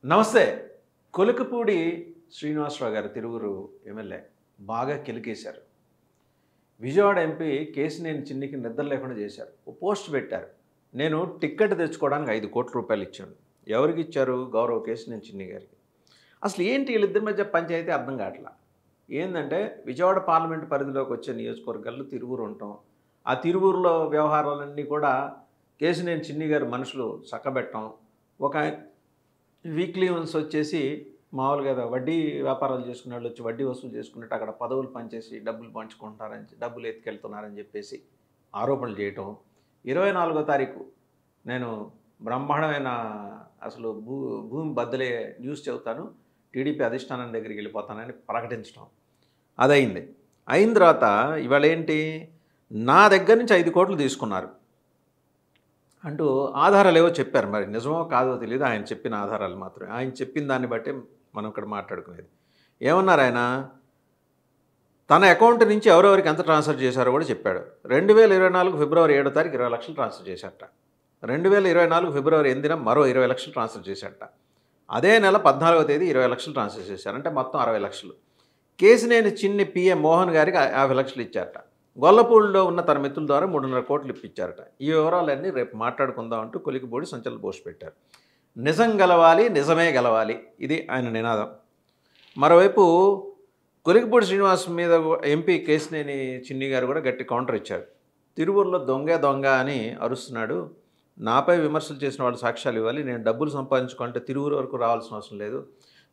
నమస్తే. కొలికపూడి శ్రీనివాసరావు గారు తిరువురు ఎమ్మెల్యే బాగా కెలికేశారు. విజయవాడ ఎంపీ కేశినేని చిన్నికి నిద్ర లేకుండా చేశారు. ఓ పోస్ట్ పెట్టారు. నేను టికెట్ తెచ్చుకోవడానికి 5 కోట్ల రూపాయలు ఇచ్చాను. ఎవరికి ఇచ్చారు? గౌరవ కేశినేని చిన్ని గారికి. అసలు ఏంటి వీళ్ళిద్దరి మధ్య పంచాయతీ అర్థం కావట్లా. ఏందంటే విజయవాడ పార్లమెంట్ పరిధిలోకి వచ్చే నియోజకవర్గాల్లో తిరువురు ఉంటాం. ఆ తిరువురులో వ్యవహారాలన్నీ కూడా కేశినేని చిన్ని గారి మనుషులు చక్కబెట్టడం. ఒక వీక్లీ వన్స్ వచ్చేసి మామూలుగా వడ్డీ వ్యాపారాలు చేసుకునే వాళ్ళు వచ్చి వడ్డీ వసూలు చేసుకున్నట్టు అక్కడ పదవులు పనిచేసి డబ్బులు పంచుకుంటున్నారని డబ్బులు ఎత్తుకెళ్తున్నారని చెప్పేసి ఆరోపణలు చేయటం. 24వ తారీఖు నేను బ్రహ్మాండమైన అసలు భూమి బద్దలే న్యూస్ చెబుతాను, టీడీపీ అధిష్టానం దగ్గరికి వెళ్ళిపోతానని ప్రకటించడం అదయింది. అయిన తర్వాత ఇవాళ ఏంటి, నా దగ్గర నుంచి 5 కోట్లు తీసుకున్నారు అంటూ ఆధారాలు ఏవో చెప్పారు. మరి నిజమో కాదో తెలియదు, ఆయన చెప్పిన ఆధారాలు మాత్రమే. ఆయన చెప్పిన దాన్ని బట్టే మనం ఇక్కడ మాట్లాడుకునేది. ఏమన్నారు ఆయన, తన అకౌంట్ నుంచి ఎవరెవరికి ఎంత ట్రాన్స్ఫర్ చేశారో కూడా చెప్పాడు. 2024 ఫిబ్రవరి 7వ తారీఖు 20 లక్షలు ట్రాన్స్ఫర్ చేశారట. 2024 ఫిబ్రవరి 8న మరో 20 లక్షలు ట్రాన్స్ఫర్ చేశారట. అదే నెల 14వ తేదీ 20 లక్షలు ట్రాన్స్ఫర్ చేశారు. అంటే మొత్తం 60 లక్షలు. కేశినేని చిన్ని పిఏ మోహన్ గారికి 50 లక్షలు ఇచ్చారట. గొల్లపూడిలో ఉన్న తన మిత్రుల ద్వారా 3.5 కోట్లు ఇప్పించారట. ఈ వివరాలన్నీ రేపు మాట్లాడుకుందాం అంటూ కొలికిపూడి సంచలన పోస్ట్ పెట్టారు. నిజం గెలవాలి, నిజమే గెలవాలి, ఇది ఆయన నినాదం. మరోవైపు కొలికిపూడి శ్రీనివాస్ మీద ఎంపీ కేశినేని చిన్ని గారు కూడా గట్టి కౌంటర్ ఇచ్చారు. తిరువురులో దొంగ దొంగ అని అరుస్తున్నాడు, నాపై విమర్శలు చేసిన వాళ్ళు సాక్ష్యాలు ఇవ్వాలి, నేను డబ్బులు సంపాదించుకుంటే తిరువురు వరకు రావాల్సిన అవసరం లేదు.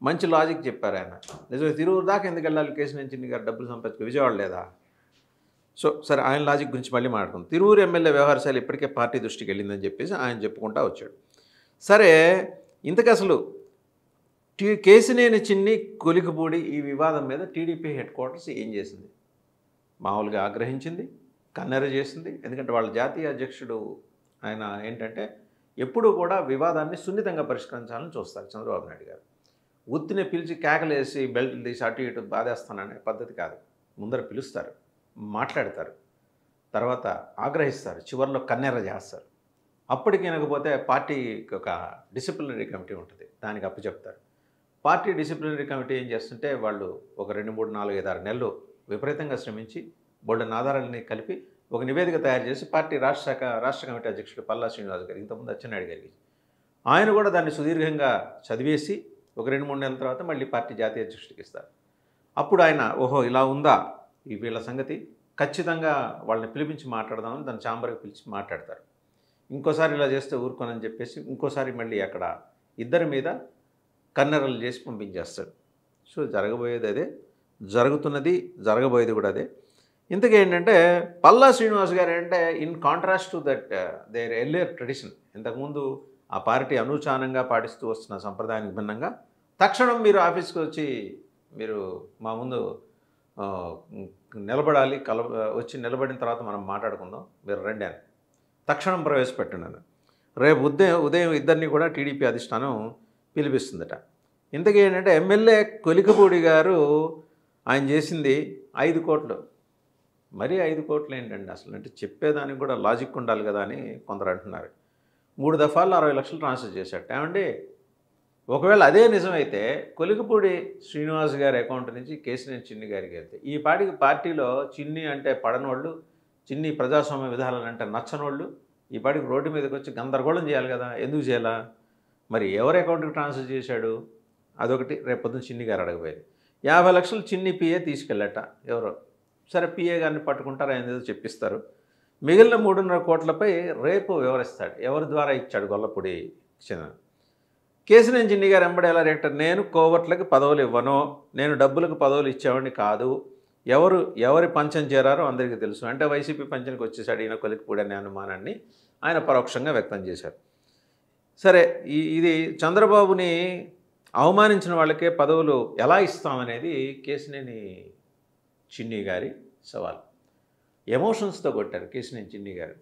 మంచి లాజిక్ చెప్పారు ఆయన. నిజమే, తిరువురు దాకా ఎందుకు వెళ్ళాలి కేశినేని చిన్ని గారు డబ్బులు సంపాదించుకో, విజయవాడ లేదా? సో సరే, ఆయన లాజిక్ గురించి మళ్ళీ మాట్లాడుకుందాం. తిరువురు ఎమ్మెల్యే వ్యవహారశాల ఇప్పటికే పార్టీ దృష్టికి వెళ్ళిందని చెప్పేసి ఆయన చెప్పుకుంటా వచ్చాడు. సరే, ఇంతకు అసలు కేశినేని చిన్ని కొలికిపూడి ఈ వివాదం మీద టీడీపీ హెడ్ క్వార్టర్స్ ఏం చేసింది? మామూలుగా ఆగ్రహించింది, కన్నెర చేసింది. ఎందుకంటే వాళ్ళ జాతీయ అధ్యక్షుడు ఆయన ఏంటంటే ఎప్పుడూ కూడా వివాదాన్ని సున్నితంగా పరిష్కరించాలని చూస్తారు చంద్రబాబు నాయుడు గారు. ఉత్తిని పిలిచి కేకలేసి బెల్ట్లు తీసి అటు ఇటు బాధేస్తాననే పద్ధతి కాదు. ముందర పిలుస్తారు, మాట్లాడతారు, తర్వాత ఆగ్రహిస్తారు, చివరిలో కన్నెర చేస్తారు. అప్పటికి వినకపోతే పార్టీకి ఒక డిసిప్లినరీ కమిటీ ఉంటుంది, దానికి అప్పచెప్తారు. పార్టీ డిసిప్లినరీ కమిటీ ఏం చేస్తుంటే వాళ్ళు ఒక 2, 3, 4, 5, 6 నెలలు విపరీతంగా శ్రమించి బోల్డెన్ ఆధారాలని కలిపి ఒక నివేదిక తయారు చేసి పార్టీ రాష్ట్ర కమిటీ అధ్యక్షుడు పల్లా శ్రీనివాస్ గారికి, ఇంతకుముందు అచ్చెన్నాయుడు గారికి, ఆయన కూడా దాన్ని సుదీర్ఘంగా చదివేసి ఒక 2, 3 నెలల తర్వాత మళ్ళీ పార్టీ జాతీయ అధ్యక్షుడికి ఇస్తారు. అప్పుడు ఆయన ఓహో ఇలా ఉందా ఈ వీళ్ళ సంగతి, ఖచ్చితంగా వాళ్ళని పిలిపించి మాట్లాడదామని దాన్ని ఛాంబర్కి పిలిచి మాట్లాడతారు. ఇంకోసారి ఇలా చేస్తే ఊరుకోనని చెప్పేసి ఇంకోసారి మళ్ళీ అక్కడ ఇద్దరి మీద కన్నెరలు చేసి పంపించేస్తాడు. సో జరగబోయేది అదే, జరుగుతున్నది, జరగబోయేది కూడా అదే. ఇంతకీ ఏంటంటే పల్లా శ్రీనివాస్ గారు ఏంటంటే in contrast to that their earlier tradition, ఇంతకుముందు ఆ పార్టీ అనూచానంగా పాటిస్తూ వస్తున్న సంప్రదాయానికి భిన్నంగా తక్షణం మీరు ఆఫీస్కి వచ్చి మీరు మా ముందు నిలబడాలి, వచ్చి నిలబడిన తర్వాత మనం మాట్లాడుకుందాం, మీరు రండి అని తక్షణం ప్రవేశపెట్టండి అని. రేపు ఉదయం ఇద్దరిని కూడా టీడీపీ అధిష్టానం పిలిపిస్తుందట. ఇంతకీ ఏంటంటే ఎమ్మెల్యే కొలికిపూడి గారు ఆయన చేసింది 5 కోట్లు. మరీ 5 కోట్లు ఏంటండి అసలు, అంటే చెప్పేదానికి కూడా లాజిక్ ఉండాలి కదా అని కొందరు అంటున్నారు. 3 దఫాల్లో 60 లక్షలు ట్రాన్స్ఫర్ చేశాడు. ఏమండి, ఒకవేళ అదే నిజమైతే కొలికిపూడి శ్రీనివాస్ గారి అకౌంట్ నుంచి కేశినేని చిన్ని గారికి వెళ్తే ఈ పార్టీలో చిన్ని అంటే పడనోళ్ళు, చిన్ని ప్రజాస్వామ్య విధానాలు అంటే నచ్చనోళ్ళు ఈ పార్టీకి రోడ్డు మీదకి వచ్చి గందరగోళం చేయాలి కదా. ఎందుకు చేయాలా? మరి ఎవరి అకౌంట్కి ట్రాన్స్ఫర్ చేశాడు అదొకటి రేపు పొద్దున చిన్ని గారు అడగబోయేది. 50 లక్షలు చిన్ని పిఏ తీసుకెళ్ళట ఎవరో. సరే, పిఏ గారిని పట్టుకుంటారు, ఆయన ఏదో చెప్పిస్తారు. మిగిలిన 3.5 కోట్లపై రేపు వివరిస్తాడు ఎవరి ద్వారా ఇచ్చాడు గొల్లపూడి చిన్న. కేశినేని చిన్ని గారు ఎంబడి ఎలా రియాక్టర్, నేను కోవర్ట్లకి పదవులు ఇవ్వను, నేను డబ్బులకు పదవులు ఇచ్చేవాడిని కాదు, ఎవరి పంచం చేరారో అందరికీ తెలుసు. అంటే వైసీపీ పంచానికి వచ్చేసాడు ఈయన కొలికిపూడి అనే అనుమానాన్ని ఆయన పరోక్షంగా వ్యక్తం చేశారు. సరే, ఇది చంద్రబాబుని అవమానించిన వాళ్ళకే పదవులు ఎలా ఇస్తామనేది కేశినేని చిన్ని గారి సవాల్. ఎమోషన్స్తో కొట్టారు కేశినేని చిన్ని గారు.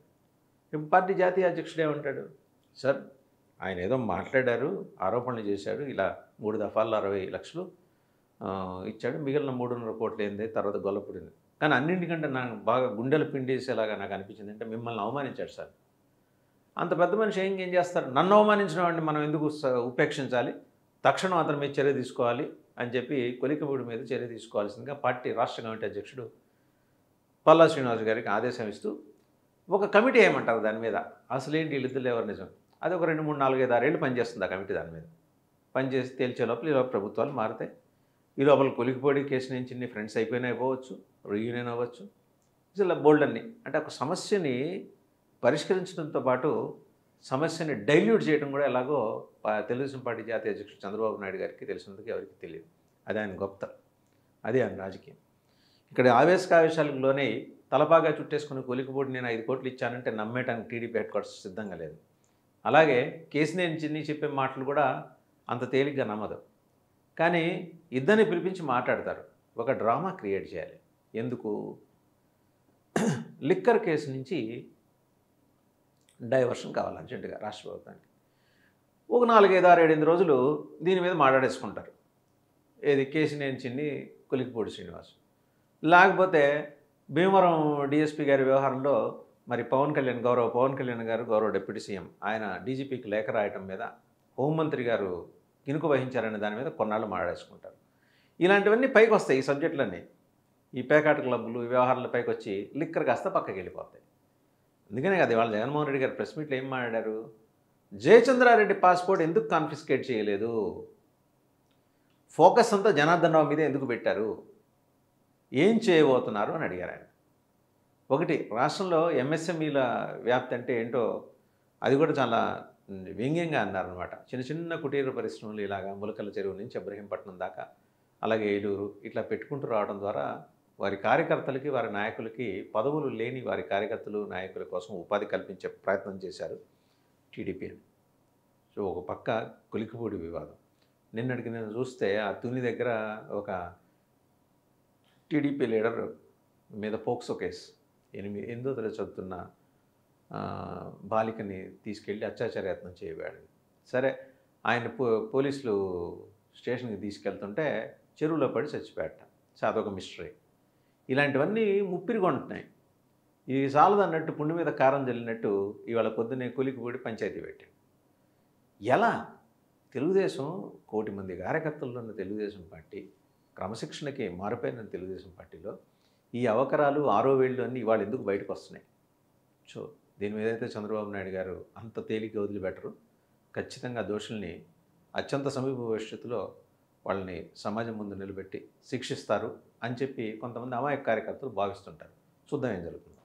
ఇప్పుడు పార్టీ జాతీయ అధ్యక్షుడు ఏమంటాడు, సార్ ఆయన ఏదో మాట్లాడారు, ఆరోపణలు చేశాడు, ఇలా 3 దఫాల్లో 60 లక్షలు ఇచ్చాడు, మిగిలిన 3.5 కోట్లు ఏంది తర్వాత గొల్లపూడింది. కానీ అన్నింటికంటే నాకు బాగా గుండెలు పిండేసేలాగా నాకు అనిపించింది అంటే మిమ్మల్ని అవమానించాడు సార్. అంత పెద్ద మనిషి ఏం చేస్తారు, నన్ను అవమానించిన వాడిని మనం ఎందుకు ఉపేక్షించాలి, తక్షణం అతని మీద చర్య తీసుకోవాలి అని చెప్పి కొలికపూడి మీద చర్య తీసుకోవాల్సిందిగా పార్టీ రాష్ట్ర కమిటీ అధ్యక్షుడు పల్లా శ్రీనివాస్ గారికి ఆదేశం ఇస్తూ ఒక కమిటీ ఏమంటారు దాని మీద అసలేంటి వీళ్ళిద్దరు ఎవరు నిజం అది ఒక 2, 3, 4, 5, 6 ఏళ్ళు పనిచేస్తుంది ఆ కమిటీ దాని మీద పనిచేసి తేల్చే లోపల ఈ లోపల ప్రభుత్వాలు మారుతాయి ఈ లోపల కొలికిపూడి కేసు నుంచి ఇన్ని ఫ్రెండ్స్ అయిపోవచ్చు రీయూనియన్ అవ్వచ్చు ఇలా బోల్డ్ అన్ని అంటే ఒక సమస్యని పరిష్కరించడంతో పాటు సమస్యని డైల్యూట్ చేయడం కూడా ఎలాగో తెలుగుదేశం పార్టీ జాతీయ అధ్యక్షుడు చంద్రబాబు నాయుడు గారికి తెలిసినందుకు ఎవరికి తెలియదు అది ఆయన గొప్ప అది ఆయన రాజకీయం ఇక్కడ ఆవేశకావేశాలకు లోనే తలపాగా చుట్టేసుకుని కొలికిపూడి నేను 5 కోట్లు ఇచ్చానంటే నమ్మేటానికి టీడీపీ హెడ్ క్వార్టర్స్ సిద్ధంగా లేదు అలాగే కేసినేని చిన్ని చెప్పే మాటలు కూడా అంత తేలిగ్గా నమ్మదు కానీ ఇద్దరిని పిలిపించి మాట్లాడతారు ఒక డ్రామా క్రియేట్ చేయాలి ఎందుకు లిక్కర్ కేసు నుంచి డైవర్షన్ కావాలి అర్జెంటుగా రాష్ట్ర ప్రభుత్వానికి ఒక 4, 5, 6, 7, 8 రోజులు దీని మీద మాట్లాడేసుకుంటారు ఏది కేసినేని చిన్ని కొలికిపూడి శ్రీనివాస్ లేకపోతే భీమవరం డిఎస్పీ గారి వ్యవహారంలో మరి గౌరవ పవన్ కళ్యాణ్ గారు గౌరవ డిప్యూటీ సీఎం ఆయన డీజీపీకి లేఖ రాయటం మీద హోంమంత్రి గారు కినుక వహించారనే దాని మీద కొన్నాళ్ళు మాట్లాడేసుకుంటారు ఇలాంటివన్నీ పైకి వస్తాయి ఈ సబ్జెక్టులన్నీ ఈ పేకాట క్లబ్లు ఈ వ్యవహారాల పైకి వచ్చి లిక్కర్ కాస్త పక్కకి వెళ్ళిపోతాయి అందుకనే కదా ఇవాళ జగన్మోహన్ రెడ్డి గారు ప్రెస్ మీట్లో ఏం మాట్లాడారు జయచంద్రారెడ్డి పాస్పోర్ట్ ఎందుకు కాన్ఫిస్కేట్ చేయలేదు ఫోకస్ అంతా జనార్దన్ రావు మీద ఎందుకు పెట్టారు ఏం చేయబోతున్నారు అని అడిగారు ఆయన ఒకటి రాష్ట్రంలో ఎంఎస్ఎంఈల వ్యాప్తి అంటే ఏంటో అది కూడా చాలా వ్యంగ్యంగా అన్నారనమాట చిన్న కుటీర పరిశ్రమలు ఇలాగా ములకల చెరువు నుంచి ఇబ్రహీంపట్నం దాకా అలాగే ఏలూరు ఇట్లా పెట్టుకుంటూ రావడం ద్వారా వారి కార్యకర్తలకి వారి నాయకులకి పదవులు లేని వారి కార్యకర్తలు నాయకుల కోసం ఉపాధి కల్పించే ప్రయత్నం చేశారు టీడీపీ అని సో ఒక పక్క కొలికిపూడి వివాదం నిన్నటికి నేను చూస్తే ఆ తుని దగ్గర ఒక టీడీపీ లీడర్ మీద పోక్సో కేసు 8వ తరగతి చదువుతున్న బాలికని తీసుకెళ్ళి అత్యాచారయత్నం చేయబడాడు సరే ఆయన పోలీసులు స్టేషన్కి తీసుకెళ్తుంటే చెరువులో పడి చచ్చిపోయాట అదొక మిస్టరీ ఇలాంటివన్నీ ముప్పిరిగొంటున్నాయి ఇది చాలదన్నట్టు పుండు మీద కారం జల్లినట్టు ఇవాళ పొద్దున్నే కొలికిపూడి పంచాయతీ పెట్టాడు ఎలా తెలుగుదేశం 1 కోటి మంది కార్యకర్తల్లో ఉన్న తెలుగుదేశం పార్టీ క్రమశిక్షణకి మారిపోయిన తెలుగుదేశం పార్టీలో ఈ అవకరాలు ఆరో వేళ్ళు అన్నీ ఇవాళ ఎందుకు బయటకు వస్తున్నాయి సో దీని మీద అయితే చంద్రబాబు నాయుడు గారు అంత తేలిక వదిలిపెట్టరు ఖచ్చితంగా దోషుల్ని అత్యంత సమీప భవిష్యత్తులో వాళ్ళని సమాజం ముందు నిలబెట్టి శిక్షిస్తారు అని చెప్పి కొంతమంది అమాయక కార్యకర్తలు భావిస్తుంటారు చూద్దాం ఏం జరుగుతుంది